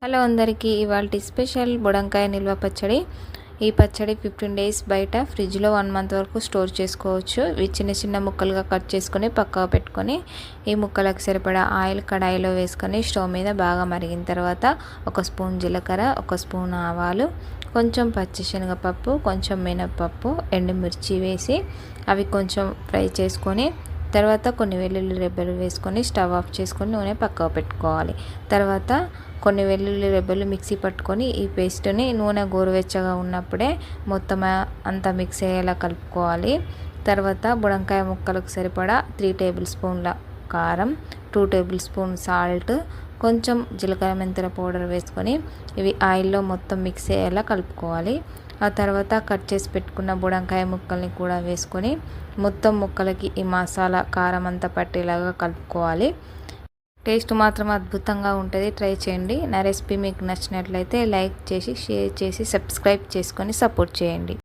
Hello అందరికీ ఇవాల్టి special బుడంకాయ నిల్వ పచ్చడి. ఈ పచ్చడి 15 డేస్ బయట ఫ్రిడ్జ్లో 1 మంత్ వరకు స్టోర్ చేసుకోవచ్చు. ఇవి చిన్న చిన్న ముక్కలుగా కట్ చేసుకొని పక్కకు పెట్టుకొని ఈ ముక్కలకు సరిపడా ఆయిల్ కడాయిలో వేసుకొని స్టవ్ మీద బాగా మరిగిన తర్వాత 1 స్పూన్ జీలకర్ర, 1 స్పూన్ ఆవాలు, కొంచెం పచ్చిశనగపప్పు, కొంచెం మినపప్పు, ఎండుమిర్చి వేసి అవి కొంచెం ఫ్రై చేసుకొని తర్వాత కొన్ని వెల్లుల్లి రెబ్బలు వేసుకొని స్టవ్ ఆఫ్ చేసుకొని నూనె పక్కకు పెట్టుకోవాలి. తర్వాత కొన్ని వెల్లుల్లి రెబ్బలు మిక్సీ పట్టుకొని ఈ పేస్ట్ని నూనె గోరువెచ్చగా ఉన్నప్పుడే మొత్తం అంతా మిక్స్ అయ్యేలా కలుపుకోవాలి. తర్వాత బుడంకాయ ముక్కలకు సరిపడా 3 టేబుల్ స్పూన్ల కారం, 2 టేబుల్ స్పూన్ సాల్ట్, కొంచెం జీలకర్ర మెంతుల పౌడర్ వేసుకొని ఇవి ఆయిల్లో మొత్తం మిక్స్ అయ్యేలా కలుపుకోవాలి. ఆ తర్వాత కట్ చేసి పెట్టుకున్న బుడంకాయ ముక్కల్ని కూడా వేసుకొని మొత్తం ముక్కలకి ఈ మసాలా కారం అంతా పట్టేలాగా కలుపుకోవాలి. టేస్ట్ మాత్రం అద్భుతంగా ఉంటుంది, ట్రై చేయండి. నా రెసిపీ మీకు నచ్చినట్లయితే లైక్ చేసి, షేర్ చేసి, సబ్స్క్రైబ్ చేసుకొని సపోర్ట్ చేయండి.